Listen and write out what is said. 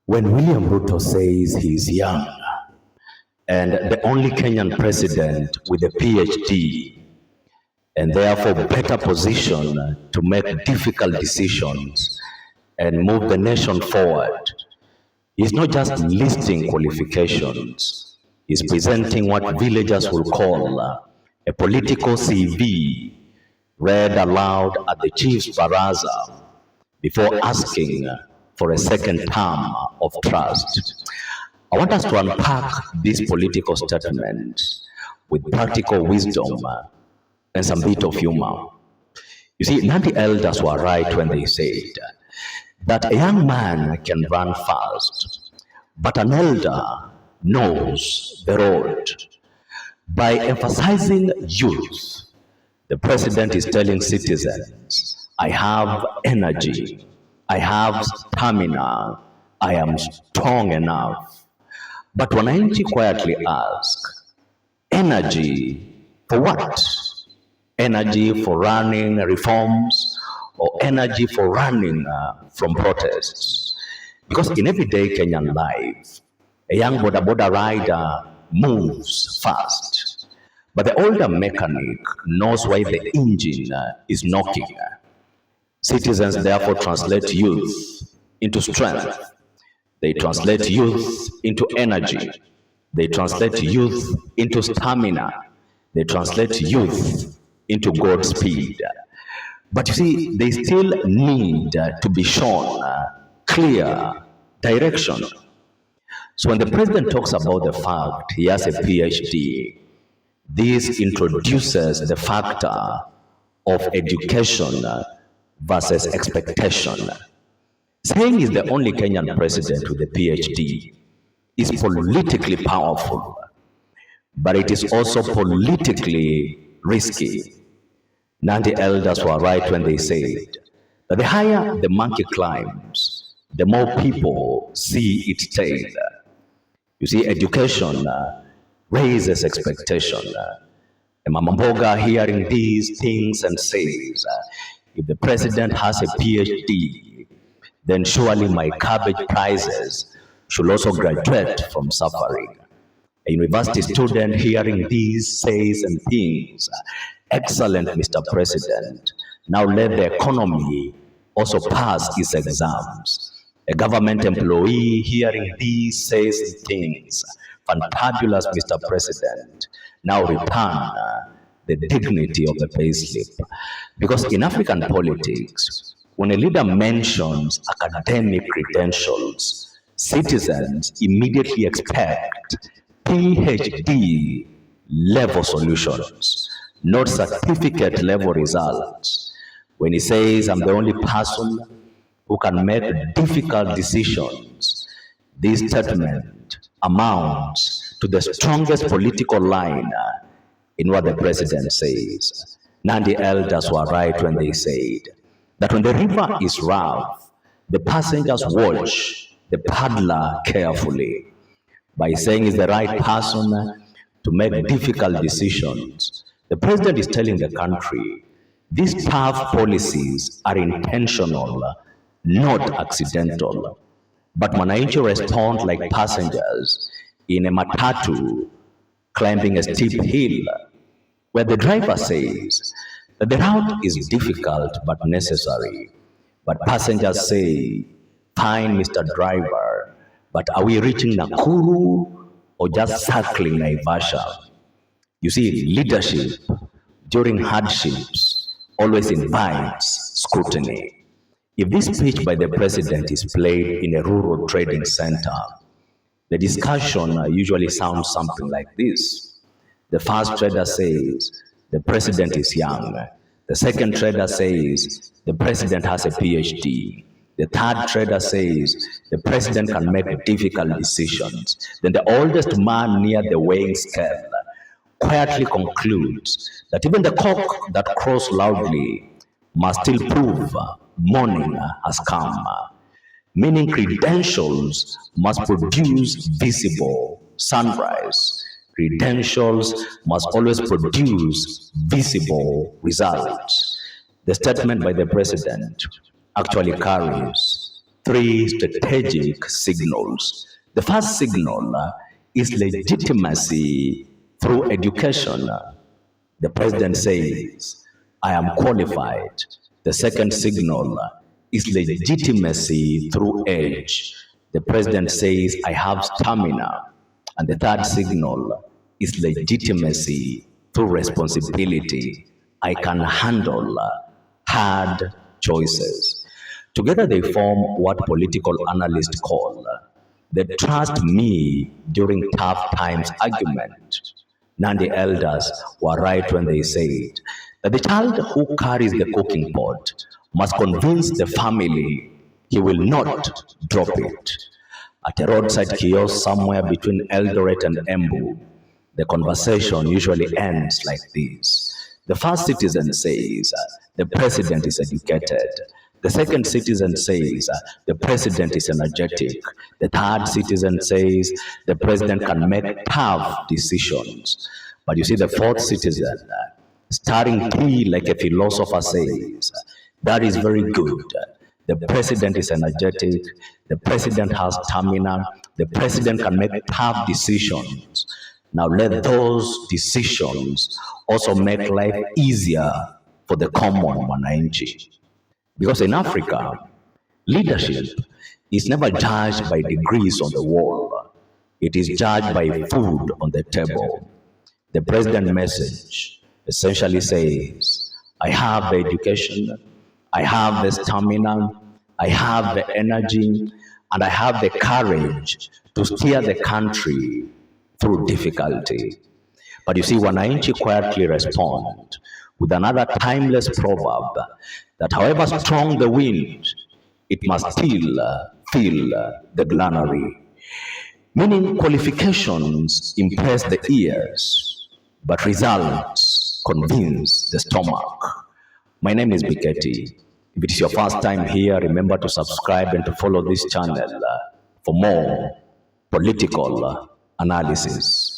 When William Ruto says he's young and the only Kenyan president with a PhD and therefore better position to make difficult decisions and move the nation forward, he's not just listing qualifications, he's presenting what villagers will call a political CV read aloud at the chief's baraza before asking for a second term of trust. I want us to unpack this political statement with practical wisdom and some bit of humor. You see, Nandi elders were right when they said that a young man can run fast, but an elder knows the road. By emphasizing youth, the president is telling citizens, I have energy, I have stamina, I am strong enough. But wananchi quietly ask, energy for what? Energy for running reforms or energy for running from protests? Because in everyday Kenyan life, a young boda rider moves fast, but the older mechanic knows why the engine is knocking. Citizens therefore translate youth into strength. They translate youth into energy. They translate youth into stamina. They translate youth into God's speed. But you see, they still need to be shown clear direction. So when the president talks about the fact he has a PhD, this introduces the factor of education versus expectation. Saying he's the only Kenyan president with a PhD is politically powerful, but it is also politically risky. Nandi elders were right when they said that the higher the monkey climbs, the more people see its tail. You see, education raises expectation. A Mama Mboga hearing these things and says, if the president has a PhD, then surely my cabbage prices should also graduate from suffering. A university student hearing these says and things, excellent, Mr. President. Now let the economy also pass its exams. A government employee hearing these says and things, fantabulous, Mr. President. Now return the dignity of the payslip. Because in African politics, when a leader mentions academic credentials, citizens immediately expect PhD level solutions, not certificate level results. When he says, I'm the only person who can make difficult decisions, this statement amounts to the strongest political line in what the president says. Nandi elders were right when they said that when the river is rough, the passengers watch the paddler carefully. By saying he's the right person to make difficult decisions, the president is telling the country these tough policies are intentional, not accidental. But wananchi respond like passengers in a matatu climbing a steep hill, where the driver says that the route is difficult but necessary. But passengers say, fine, Mr. Driver, but are we reaching Nakuru or just circling Naivasha? You see, leadership during hardships always invites scrutiny. If this speech by the president is played in a rural trading center, the discussion usually sounds something like this. The first trader says, the president is young. The second trader says, the president has a PhD. The third trader says, the president can make difficult decisions. Then the oldest man near the weighing scale quietly concludes that even the cock that crows loudly must still prove morning has come. Meaning credentials must produce visible sunrise. Credentials must always produce visible results. The statement by the president actually carries three strategic signals. The first signal is legitimacy through education. The president says, I am qualified. The second signal is legitimacy through age. The president says, I have stamina. And the third signal is legitimacy through responsibility. I can handle hard choices. Together they form what political analysts call the trust me during tough times argument. Nandi elders were right when they said that the child who carries the cooking pot must convince the family he will not drop it. At a roadside kiosk somewhere between Eldoret and Embu, the conversation usually ends like this. The first citizen says, the president is educated. The second citizen says, the president is energetic. The third citizen says, the president can make tough decisions. But you see, the fourth citizen, starting three like a philosopher says, that is very good. The president is energetic. The president has stamina. The president can make tough decisions. Now let those decisions also make life easier for the common mwananchi. Because in Africa, leadership is never judged by degrees on the wall. It is judged by food on the table. The president's message essentially says, I have the education, I have the stamina, I have the energy, and I have the courage to steer the country through difficulty. But you see, wananchi quietly respond with another timeless proverb that however strong the wind, it must still feel the granary. Meaning qualifications impress the ears, but results convince the stomach. My name is Biketi. If it is your first time here, remember to subscribe and to follow this channel for more political analysis.